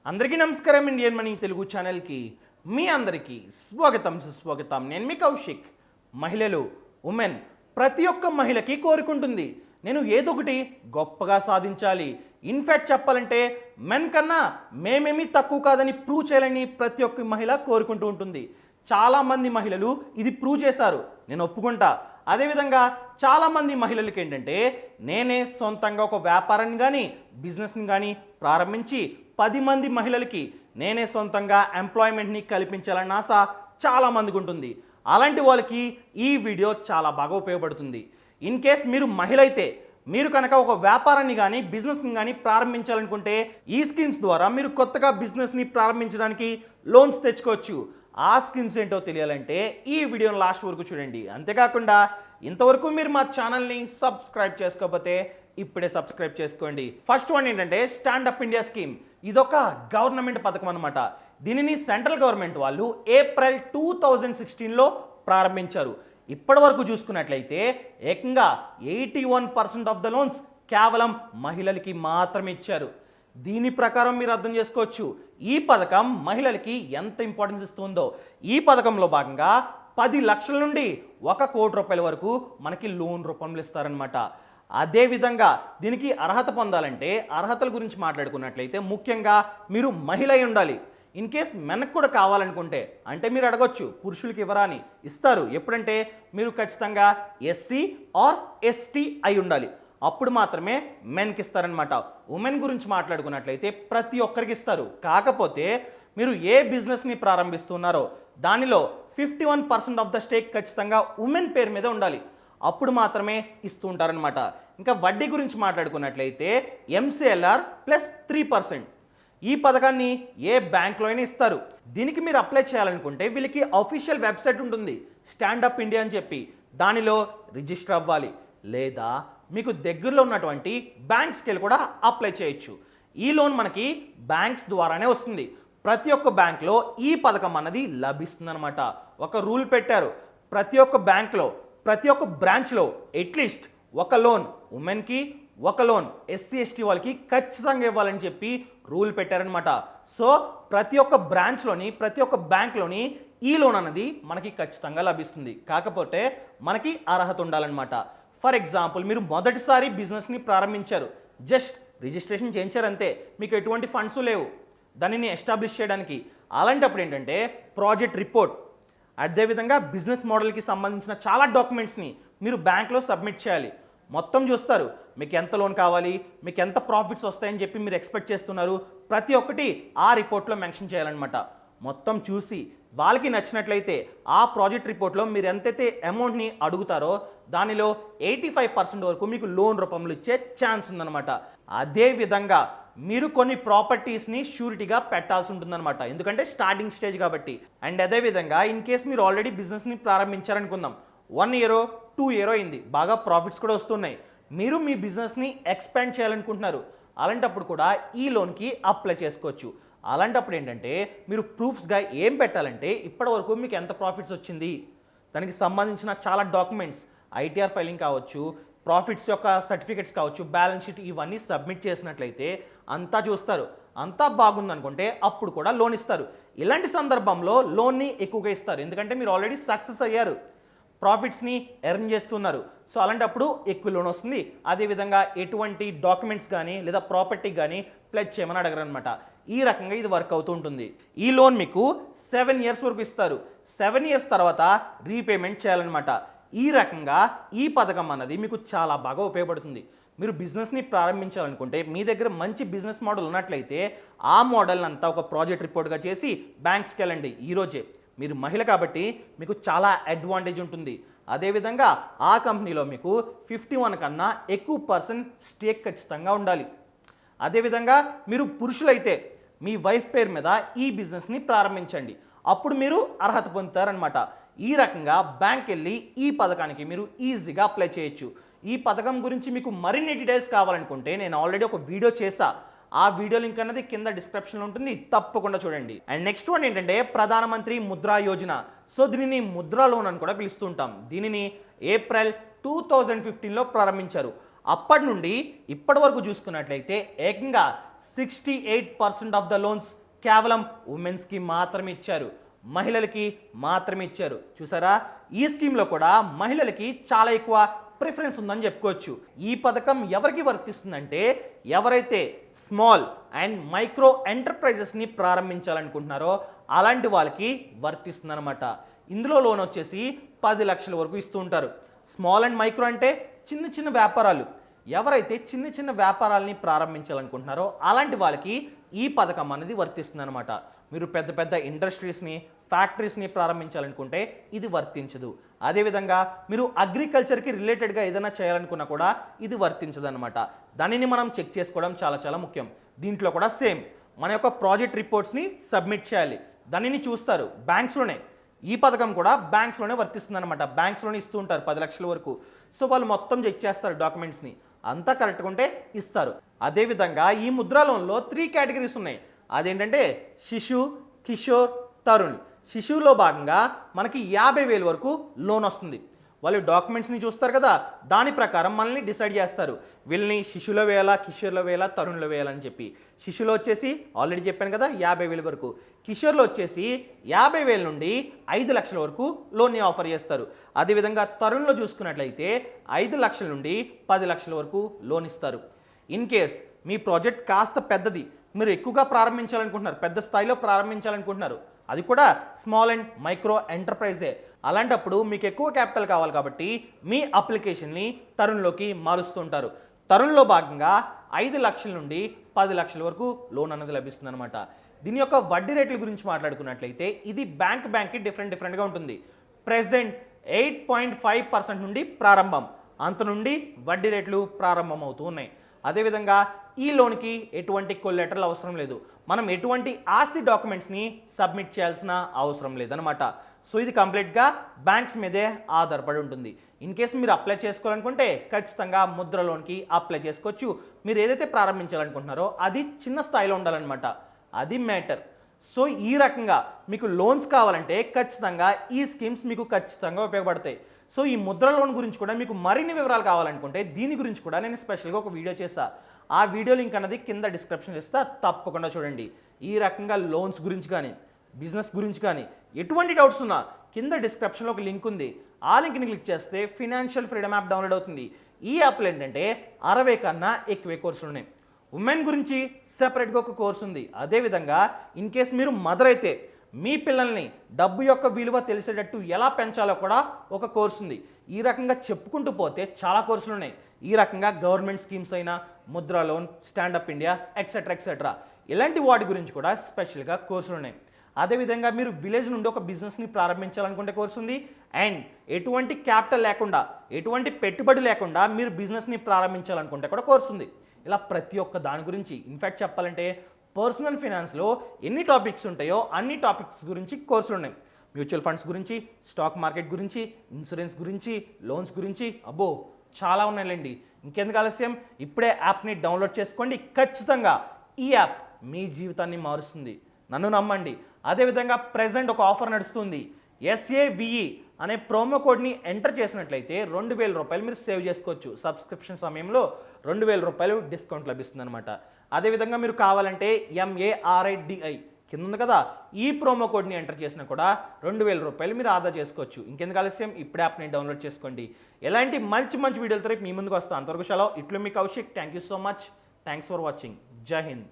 అందరికీ నమస్కారం. Indian money Telugu ఛానల్కి మీ అందరికీ స్వాగతం సుస్వాగతం. నేను మీ కౌశిక్. మహిళలు, ఉమెన్, ప్రతి ఒక్క మహిళకి కోరుకుంటుంది నేను ఏదొకటి గొప్పగా సాధించాలి. ఇన్ఫ్యాక్ట్ చెప్పాలంటే మెన్ కన్నా మేమేమీ తక్కువ కాదని ప్రూవ్ చేయాలని ప్రతి ఒక్క మహిళ కోరుకుంటూ ఉంటుంది. చాలామంది మహిళలు ఇది ప్రూవ్ చేశారు, నేను ఒప్పుకుంటా. అదేవిధంగా చాలామంది మహిళలకి ఏంటంటే నేనే సొంతంగా ఒక వ్యాపారాన్ని కానీ బిజినెస్ని కానీ ప్రారంభించి 10 మంది మహిళలకి నేనే సొంతంగా ఎంప్లాయ్మెంట్ని కల్పించాలన్న ఆశ చాలామందికి ఉంటుంది. అలాంటి వాళ్ళకి ఈ వీడియో చాలా బాగా ఉపయోగపడుతుంది. ఇన్ కేస్ మీరు మహిళ అయితే మీరు కనుక ఒక వ్యాపారాన్ని కానీ బిజినెస్ని కానీ ప్రారంభించాలనుకుంటే ఈ స్కీమ్స్ ద్వారా మీరు కొత్తగా బిజినెస్ని ప్రారంభించడానికి లోన్స్ తెచ్చుకోవచ్చు. ఆ స్కీమ్స్ ఏంటో తెలియాలంటే ఈ వీడియోని లాస్ట్ వరకు చూడండి. అంతేకాకుండా ఇంతవరకు మీరు మా ఛానల్ని సబ్స్క్రైబ్ చేసుకోకపోతే ఇప్పుడే సబ్స్క్రైబ్ చేసుకోండి. ఫస్ట్ వన్ ఏంటంటే స్టాండప్ ఇండియా స్కీమ్. ఇదొక గవర్నమెంట్ పథకం అనమాట. దీనిని సెంట్రల్ గవర్నమెంట్ వాళ్ళు ఏప్రిల్ 2016లో ప్రారంభించారు. ఇప్పటి వరకు చూసుకున్నట్లయితే ఏకంగా 81% ఆఫ్ ద లోన్స్ కేవలం మహిళలకి మాత్రమే ఇచ్చారు. దీని ప్రకారం మీరు అర్థం చేసుకోవచ్చు ఈ పథకం మహిళలకి ఎంత ఇంపార్టెన్స్ ఇస్తుందో. ఈ పథకంలో భాగంగా 10 లక్షల నుండి 1 కోటి రూపాయల వరకు మనకి లోన్ రూపంలో ఇస్తారనమాట. అదేవిధంగా దీనికి అర్హత పొందాలంటే అర్హతల గురించి మాట్లాడుకున్నట్లయితే ముఖ్యంగా మీరు మహిళ అయి ఉండాలి. ఇన్ కేస్ మెన్కి కూడా కావాలనుకుంటే అంటే మీరు అడగొచ్చు పురుషులకి ఇవ్వరా అని. ఇస్తారు. ఎప్పుడంటే మీరు ఖచ్చితంగా ఎస్సీ ఆర్ ఎస్టీ అయి ఉండాలి, అప్పుడు మాత్రమే మెన్కి ఇస్తారనమాట. ఉమెన్ గురించి మాట్లాడుకున్నట్లయితే ప్రతి ఒక్కరికి ఇస్తారు. కాకపోతే మీరు ఏ బిజినెస్ని ప్రారంభిస్తున్నారో దానిలో 51% ఆఫ్ ద స్టేక్ ఖచ్చితంగా ఉమెన్ పేరు మీద ఉండాలి, అప్పుడు మాత్రమే ఇస్తూ ఉంటారనమాట. ఇంకా వడ్డీ గురించి మాట్లాడుకున్నట్లయితే ఎంసీఎల్ఆర్ ప్లస్ 3%. ఈ పథకాన్ని ఏ బ్యాంక్లో అయినా ఇస్తారు. దీనికి మీరు అప్లై చేయాలనుకుంటే వీళ్ళకి అఫీషియల్ వెబ్సైట్ ఉంటుంది స్టాండప్ ఇండియా అని చెప్పి, దానిలో రిజిస్టర్ అవ్వాలి. లేదా మీకు దగ్గరలో ఉన్నటువంటి బ్యాంక్స్కి వెళ్ళి కూడా అప్లై చేయొచ్చు. ఈ లోన్ మనకి బ్యాంక్స్ ద్వారానే వస్తుంది. ప్రతి ఒక్క బ్యాంక్లో ఈ పథకం అన్నది లభిస్తుంది అనమాట. ఒక రూల్ పెట్టారు, ప్రతి ఒక్క బ్యాంక్లో ప్రతి ఒక్క బ్రాంచ్లో అట్లీస్ట్ ఒక లోన్ ఉమెన్కి, ఒక లోన్ ఎస్సీ ఎస్టీ వాళ్ళకి ఖచ్చితంగా ఇవ్వాలని చెప్పి రూల్ పెట్టారనమాట. సో ప్రతి ఒక్క బ్రాంచ్లోని ప్రతి ఒక్క బ్యాంక్లోని ఈ లోన్ అనేది మనకి ఖచ్చితంగా లభిస్తుంది. కాకపోతే మనకి అర్హత ఉండాలన్నమాట. ఫర్ ఎగ్జాంపుల్ మీరు మొదటిసారి బిజినెస్ని ప్రారంభించారు, జస్ట్ రిజిస్ట్రేషన్ చేయించారు అంతే, మీకు ఎటువంటి ఫండ్స్ లేవు దానిని ఎస్టాబ్లిష్ చేయడానికి. అలాంటప్పుడు ఏంటంటే ప్రాజెక్ట్ రిపోర్ట్, అదేవిధంగా బిజినెస్ మోడల్కి సంబంధించిన చాలా డాక్యుమెంట్స్ని మీరు బ్యాంక్లో సబ్మిట్ చేయాలి. మొత్తం చూస్తారు, మీకు ఎంత లోన్ కావాలి, మీకు ఎంత ప్రాఫిట్స్ వస్తాయని చెప్పి మీరు ఎక్స్పెక్ట్ చేస్తున్నారు, ప్రతి ఒక్కటి ఆ రిపోర్ట్లో మెన్షన్ చేయాలన్నమాట. మొత్తం చూసి వాళ్ళకి నచ్చినట్లయితే ఆ ప్రాజెక్ట్ రిపోర్ట్లో మీరు ఎంతైతే అమౌంట్ని అడుగుతారో దానిలో 85% వరకు మీకు లోన్ రూపంలో ఇచ్చే ఛాన్స్ ఉందన్నమాట. అదేవిధంగా మీరు కొన్ని ప్రాపర్టీస్ని షూరిటీగా పెట్టాల్సి ఉంటుందన్నమాట, ఎందుకంటే స్టార్టింగ్ స్టేజ్ కాబట్టి. అండ్ అదేవిధంగా ఇన్ కేస్ మీరు ఆల్రెడీ బిజినెస్ని ప్రారంభించారనుకుందాం, 1 ఇయర్ 2 ఇయర్ అయింది, బాగా ప్రాఫిట్స్ కూడా వస్తున్నాయి, మీరు మీ బిజినెస్ని ఎక్స్పాండ్ చేయాలనుకుంటున్నారు, అలాంటప్పుడు కూడా ఈ లోన్కి అప్లై చేసుకోవచ్చు. అలాంటప్పుడు ఏంటంటే మీరు ప్రూఫ్స్గా ఏం పెట్టాలంటే ఇప్పటి వరకు మీకు ఎంత ప్రాఫిట్స్ వచ్చింది, దానికి సంబంధించిన చాలా డాక్యుమెంట్స్, ఐటీఆర్ ఫైలింగ్ కావచ్చు, ప్రాఫిట్స్ యొక్క సర్టిఫికెట్స్ కావచ్చు, బ్యాలెన్స్ షీట్, ఇవన్నీ సబ్మిట్ చేసినట్లయితే అంతా చూస్తారు. అంతా బాగుందనుకుంటే అప్పుడు కూడా లోన్ ఇస్తారు. ఇలాంటి సందర్భంలో లోన్ని ఎక్కువగా ఇస్తారు, ఎందుకంటే మీరు ఆల్రెడీ సక్సెస్ అయ్యారు, ప్రాఫిట్స్ని ఎర్న్ చేస్తున్నారు. సో అలాంటప్పుడు ఎక్కువ లోన్ వస్తుంది. అదేవిధంగా ఎటువంటి డాక్యుమెంట్స్ కానీ లేదా ప్రాపర్టీ కానీ ప్లెజ్ చేయమని అడగరనమాట. ఈ రకంగా ఇది వర్క్ అవుతూ ఉంటుంది. ఈ లోన్ మీకు 7 ఇయర్స్ వరకు ఇస్తారు. 7 ఇయర్స్ తర్వాత రీపేమెంట్ చేయాలన్నమాట. ఈ రకంగా ఈ పథకం అన్నది మీకు చాలా బాగా ఉపయోగపడుతుంది. మీరు బిజినెస్ని ప్రారంభించాలనుకుంటే మీ దగ్గర మంచి బిజినెస్ మోడల్ ఉన్నట్లయితే ఆ మోడల్ అంతా ఒక ప్రాజెక్ట్ రిపోర్ట్గా చేసి బ్యాంక్స్కి వెళ్ళండి ఈరోజే. మీరు మహిళ కాబట్టి మీకు చాలా అడ్వాంటేజ్ ఉంటుంది. అదేవిధంగా ఆ కంపెనీలో మీకు 51 కన్నా ఎక్కువ % స్టేక్ ఖచ్చితంగా ఉండాలి. అదేవిధంగా మీరు పురుషులైతే మీ వైఫ్ పేరు మీద ఈ బిజినెస్ని ప్రారంభించండి, అప్పుడు మీరు అర్హత పొందుతారనమాట. ఈ రకంగా బ్యాంక్ వెళ్ళి ఈ పథకానికి మీరు ఈజీగా అప్లై చేయొచ్చు. ఈ పథకం గురించి మీకు మరిన్ని డీటెయిల్స్ కావాలనుకుంటే నేను ఆల్రెడీ ఒక వీడియో చేశా, ఆ వీడియో లింక్ అనేది కింద డిస్క్రిప్షన్లో ఉంటుంది, తప్పకుండా చూడండి. అండ్ నెక్స్ట్ వన్ ఏంటంటే ప్రధానమంత్రి ముద్రా యోజన. సో దీనిని ముద్రా లోన్ అని కూడా పిలుస్తుంటాం. దీనిని ఏప్రిల్ 2015లో ప్రారంభించారు. అప్పటి నుండి ఇప్పటి వరకు చూసుకున్నట్లయితే ఏకంగా 68% ఆఫ్ ద లోన్స్ కేవలం ఉమెన్స్కి మాత్రమే ఇచ్చారు, మహిళలకి మాత్రమే ఇచ్చారు. చూసారా, ఈ స్కీమ్లో కూడా మహిళలకి చాలా ఎక్కువ ప్రిఫరెన్స్ ఉందని చెప్పుకోవచ్చు. ఈ పథకం ఎవరికి వర్తిస్తుందంటే ఎవరైతే స్మాల్ అండ్ మైక్రో ఎంటర్ప్రైజెస్ని ప్రారంభించాలనుకుంటున్నారో అలాంటి వాళ్ళకి వర్తిస్తుందన్నమాట. ఇందులో లోన్ వచ్చేసి 10 లక్షల వరకు ఇస్తూ ఉంటారు. స్మాల్ అండ్ మైక్రో అంటే చిన్న చిన్న వ్యాపారాలు, ఎవరైతే చిన్న చిన్న వ్యాపారాలని ప్రారంభించాలనుకుంటున్నారో అలాంటి వాళ్ళకి ఈ పథకం అనేది వర్తిస్తుంది అనమాట. మీరు పెద్ద పెద్ద ఇండస్ట్రీస్ని ఫ్యాక్టరీస్ని ప్రారంభించాలనుకుంటే ఇది వర్తించదు. అదేవిధంగా మీరు అగ్రికల్చర్కి రిలేటెడ్గా ఏదైనా చేయాలనుకున్నా కూడా ఇది వర్తించదు అనమాట. దానిని మనం చెక్ చేసుకోవడం చాలా చాలా ముఖ్యం. దీంట్లో కూడా సేమ్ మన యొక్క ప్రాజెక్ట్ రిపోర్ట్స్ని సబ్మిట్ చేయాలి, దానిని చూస్తారు బ్యాంక్స్లోనే. ఈ పథకం కూడా బ్యాంక్స్లోనే వర్తిస్తుంది అనమాట. బ్యాంక్స్లోనే ఇస్తూ ఉంటారు 10 లక్షల వరకు. సో వాళ్ళు మొత్తం చెక్ చేస్తారు డాక్యుమెంట్స్ని, అంతా కరెక్ట్గా ఉంటే ఇస్తారు. అదేవిధంగా ఈ ముద్రా లోన్లో 3 కేటగిరీస్ ఉన్నాయి. అదేంటంటే శిశు, కిషోర్, తరుణ్. శిశువులో భాగంగా మనకి 50,000 వరకు లోన్ వస్తుంది. వాళ్ళు డాక్యుమెంట్స్ని చూస్తారు కదా, దాని ప్రకారం మనల్ని డిసైడ్ చేస్తారు వీళ్ళని శిశువులో వేయాలా, కిషోర్లో వేయాలా, తరుణ్లో వేయాలని చెప్పి. శిశువులో వచ్చేసి ఆల్రెడీ చెప్పాను కదా 50,000 వరకు, కిషోర్లో వచ్చేసి 50,000 నుండి 5 లక్షల వరకు లోన్ని ఆఫర్ చేస్తారు. అదేవిధంగా తరుణ్లో చూసుకున్నట్లయితే 5 లక్షల నుండి 10 లక్షల వరకు లోన్ ఇస్తారు. ఇన్ కేస్ మీ ప్రాజెక్ట్ కాస్త పెద్దది, మీరు ఎక్కువగా ప్రారంభించాలనుకుంటున్నారు, పెద్ద స్థాయిలో ప్రారంభించాలనుకుంటున్నారు, అది కూడా స్మాల్ అండ్ మైక్రో ఎంటర్ప్రైజే, అలాంటప్పుడు మీకు ఎక్కువ క్యాపిటల్ కావాలి కాబట్టి మీ అప్లికేషన్ని తరుణ్లోకి మారుస్తుంటారు. తరుణ్లో భాగంగా 5 లక్షల నుండి 10 లక్షల వరకు లోన్ అనేది లభిస్తుంది అనమాట. దీని యొక్క వడ్డీ రేట్ల గురించి మాట్లాడుకున్నట్లయితే ఇది బ్యాంక్కి డిఫరెంట్గా ఉంటుంది. ప్రెజెంట్ 8.5% నుండి ప్రారంభం, అంత నుండి వడ్డీ రేట్లు ప్రారంభం అవుతూ ఉన్నాయి. అదేవిధంగా ఈ లోన్కి ఎటువంటి కొల్లెటరల్ అవసరం లేదు, మనం ఎటువంటి ఆస్తి డాక్యుమెంట్స్ని సబ్మిట్ చేయాల్సిన అవసరం లేదనమాట. సో ఇది కంప్లీట్గా బ్యాంక్స్ మీదే ఆధారపడి ఉంటుంది. ఇన్ కేసు మీరు అప్లై చేసుకోవాలనుకుంటే ఖచ్చితంగా ముద్ర లోన్కి అప్లై చేసుకోవచ్చు. మీరు ఏదైతే ప్రారంభించాలనుకుంటున్నారో అది చిన్న స్థాయిలో ఉండాలన్నమాట, అది మ్యాటర్. సో ఈ రకంగా మీకు లోన్స్ కావాలంటే ఖచ్చితంగా ఈ స్కీమ్స్ మీకు ఖచ్చితంగా ఉపయోగపడతాయి. సో ఈ ముద్ర లోన్ గురించి కూడా మీకు మరిన్ని వివరాలు కావాలనుకుంటే దీని గురించి కూడా నేను స్పెషల్గా ఒక వీడియో చేశా. ఆ వీడియో లింక్ అనేది కింద డిస్క్రిప్షన్ ఇస్తా, తప్పకుండా చూడండి. ఈ రకంగా లోన్స్ గురించి కానీ బిజినెస్ గురించి కానీ ఎటువంటి డౌట్స్ ఉన్నా కింద డిస్క్రిప్షన్లో ఒక లింక్ ఉంది, ఆ లింక్ని క్లిక్ చేస్తే ఫినాన్షియల్ ఫ్రీడమ్ యాప్ డౌన్లోడ్ అవుతుంది. ఈ యాప్లో ఏంటంటే 60 కన్నా ఎక్కువే కోర్సులు ఉన్నాయి. ఉమెన్ గురించి సెపరేట్గా ఒక కోర్సు ఉంది. అదేవిధంగా ఇన్ కేస్ మీరు మదర్ అయితే మీ పిల్లల్ని డబ్బు యొక్క విలువ తెలిసేటట్టు ఎలా పెంచాలో కూడా ఒక కోర్సు ఉంది. ఈ రకంగా చెప్పుకుంటూ పోతే చాలా కోర్సులు ఉన్నాయి. ఈ రకంగా గవర్నమెంట్ స్కీమ్స్ అయినా Mudra loan, stand up India, etcetera ఇలాంటి వాటి గురించి కూడా స్పెషల్గా కోర్సులు ఉన్నాయి. అదేవిధంగా మీరు విలేజ్ నుండి ఒక బిజినెస్ని ప్రారంభించాలనుకుంటే కోర్సు ఉంది. అండ్ ఎటువంటి క్యాపిటల్ లేకుండా, ఎటువంటి పెట్టుబడి లేకుండా మీరు బిజినెస్ని ప్రారంభించాలనుకుంటే కూడా కోర్సు ఉంది. ఇలా ప్రతి ఒక్క దాని గురించి, ఇన్ఫ్యాక్ట్ చెప్పాలంటే పర్సనల్ ఫైనాన్స్లో ఎన్ని టాపిక్స్ ఉంటాయో అన్ని టాపిక్స్ గురించి కోర్సులు ఉన్నాయి. మ్యూచువల్ ఫండ్స్ గురించి, స్టాక్ మార్కెట్ గురించి, ఇన్సూరెన్స్ గురించి, లోన్స్ గురించి, అబ్బో చాలా ఉన్నాయండి. ఇంకెందుకు ఆలస్యం, ఇప్పుడే యాప్ని డౌన్లోడ్ చేసుకోండి. ఖచ్చితంగా ఈ యాప్ మీ జీవితాన్ని మారుస్తుంది, నన్ను నమ్మండి. అదేవిధంగా ప్రెజెంట్ ఒక ఆఫర్ నడుస్తుంది. SAVE అనే ప్రోమో కోడ్ని ఎంటర్ చేసినట్లయితే 2,000 రూపాయలు మీరు సేవ్ చేసుకోవచ్చు. సబ్స్క్రిప్షన్ సమయంలో 2,000 రూపాయలు డిస్కౌంట్ లభిస్తుంది అనమాట. అదేవిధంగా మీరు కావాలంటే MARIDI కింద ఉంది కదా, ఈ ప్రోమో కోడ్ని ఎంటర్ చేసినా కూడా 2,000 రూపాయలు మీరు ఆదా చేసుకోవచ్చు. ఇంకెందుకు ఆలస్యం, ఇప్పుడే యాప్ని డౌన్లోడ్ చేసుకోండి. ఎలాంటి మంచి వీడియోలతో రేపు మీ ముందుకు వస్తాను. అంతవరకు సెలవు. ఇట్లు మీ Kaushik. Thank you so much. Thanks for watching. జై హింద్.